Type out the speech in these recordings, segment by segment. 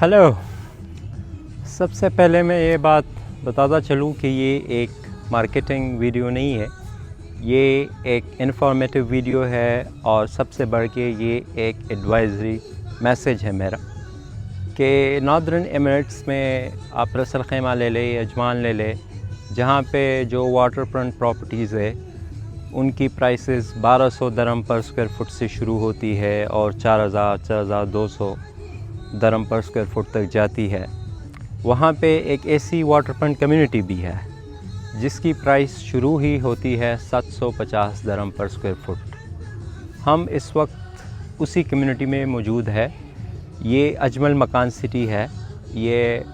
Hello. सबसे पहले मैं ये बात बताता चलूँ कि ये एक मार्केटिंग वीडियो नहीं है, ये एक इन्फॉर्मेटिव वीडियो है और सबसे बढ़ के ये एक एडवाइजरी मैसेज है मेरा कि नॉर्दर्न एमिरेट्स में आप रसल खैमा ले लें, अजमान ले लें, जहाँ पे जो वाटर फ्रंट प्रॉपर्टीज़ है उनकी प्राइसेस 1200 दरम पर स्क्वायर फुट से शुरू होती है और 4200 दरम पर स्क्वायर फुट तक जाती है। वहाँ पे एक ऐसी वाटर फ्रंट कम्युनिटी भी है जिसकी प्राइस शुरू ही होती है 750 दरम पर स्क्वायर फुट। हम इस वक्त उसी कम्युनिटी में मौजूद है। ये अजमल मकान सिटी है, ये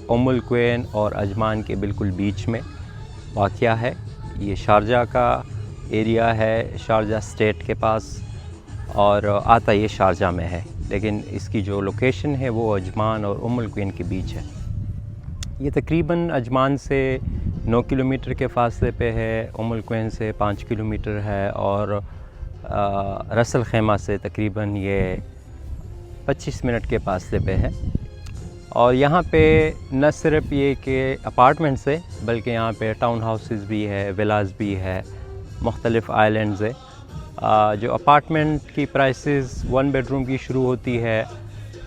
उम्मुल क्वेन और अजमान के बिल्कुल बीच में वाक़या है। ये शारजा का एरिया है, शारजा स्टेट के पास, और आता ये शारजा में है, लेकिन इसकी जो लोकेशन है वो अजमान और उम्मुल क्वेन के बीच है। ये तकरीबन अजमान से 9 किलोमीटर के फासले पे है, उम्मुल क्वेन से 5 किलोमीटर है और रसल खैमा से तकरीबन ये 25 मिनट के फासले पे है। और यहाँ पे न सिर्फ ये कि अपार्टमेंट्स है बल्कि यहाँ पे टाउन हाउसेस भी है, विलाज भी है, मुख्तलिफ़ आइलैंड्स है। जो अपार्टमेंट की प्राइसेस 1 बेडरूम की शुरू होती है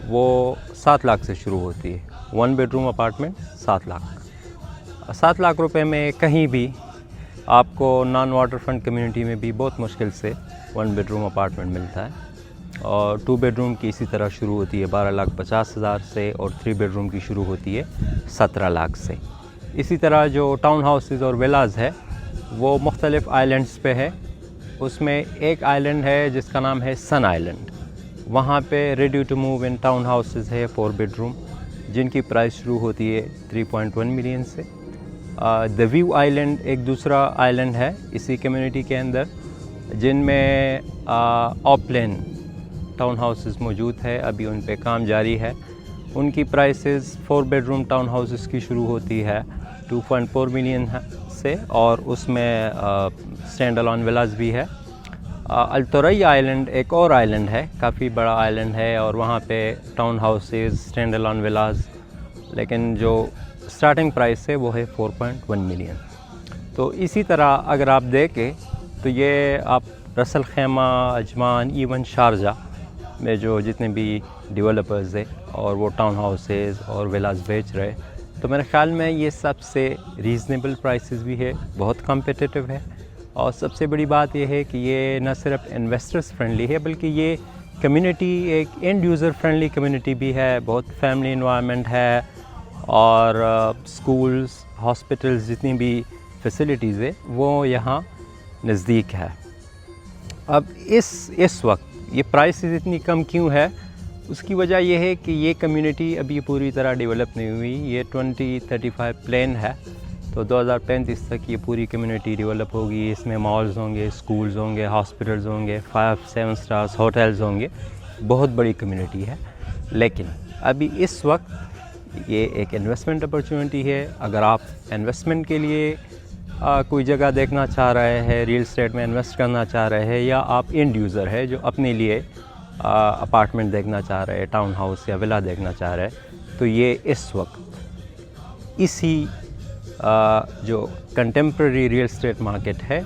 वो 7 लाख से शुरू होती है। 1 बेडरूम अपार्टमेंट 7 लाख रुपए में कहीं भी आपको नॉन वाटर फ्रंट कम्युनिटी में भी बहुत मुश्किल से 1 बेडरूम अपार्टमेंट मिलता है। और 2 बेडरूम की इसी तरह शुरू होती है 12,50,000 से और 3 बेडरूम की शुरू होती है 17 लाख से। इसी तरह जो टाउन हाउसेस और विलाज है वो मुख्तलिफ़ आइलैंड्स पे है। उसमें एक आइलैंड है जिसका नाम है सन आइलैंड। वहाँ पे ready to move in town houses है 4 बेडरूम जिनकी प्राइस शुरू होती है 3.1 मिलियन से। द व्यू आइलैंड एक दूसरा आइलैंड है इसी कम्युनिटी के अंदर, जिनमें ऑपलेन टाउन हाउसेस मौजूद है, अभी उन पे काम जारी है। उनकी प्राइसेस 4 बेडरूम टाउन हाउसेस की शुरू होती है 2.4 मिलियन से और उसमें स्टैंड अलोन विलाज भी है। अल्तोरई आइलैंड एक और आइलैंड है, काफ़ी बड़ा आइलैंड है और वहाँ पे town houses, stand alone villas, लेकिन जो स्टार्टिंग प्राइस है वो है 4.1 मिलियन। तो इसी तरह अगर आप देखें तो ये आप रसल खैमा, अजमान, इवन शारजा में जो जितने भी डेवलपर्स है और वो टाउन हाउसेस और विलाज बेच रहे, तो मेरे ख़्याल में ये सबसे रीज़नेबल प्राइसेस भी है, बहुत कॉम्पिटिटिव है। और सबसे बड़ी बात ये है कि ये न सिर्फ इन्वेस्टर्स फ्रेंडली है बल्कि ये कम्युनिटी एक एंड यूज़र फ्रेंडली कम्युनिटी भी है। बहुत फैमिली इन्वायरमेंट है और स्कूल्स, हॉस्पिटल्स, जितनी भी फैसिलिटीज़ है वो यहाँ नज़दीक है। अब इस वक्त ये प्राइसेस इतनी कम क्यों है, उसकी वजह यह है कि ये कम्युनिटी अभी पूरी तरह डेवलप नहीं हुई। ये 2035 प्लान है, तो 2035 तक ये पूरी कम्युनिटी डेवलप होगी। इसमें मॉल्स होंगे, स्कूल्स होंगे, हॉस्पिटल्स होंगे, 5-7 स्टार्स होटल्स होंगे, बहुत बड़ी कम्युनिटी है। लेकिन अभी इस वक्त ये एक इन्वेस्टमेंट अपॉर्चुनिटी है। अगर आप इन्वेस्टमेंट के लिए कोई जगह देखना चाह रहे हैं, रियल एस्टेट में इन्वेस्ट करना चाह रहे हैं, या आप एंड यूज़र है जो अपने लिए अपार्टमेंट देखना चाह रहे हैं, टाउन हाउस या विला देखना चाह रहे हैं, तो ये इस वक्त इसी जो कंटेम्प्रेरी रियल एस्टेट मार्केट है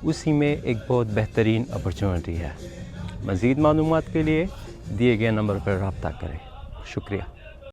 उसी में एक बहुत बेहतरीन अपॉर्चुनिटी है। मज़ीद मालूमात के लिए दिए गए नंबर पर रब्ता करें। शुक्रिया।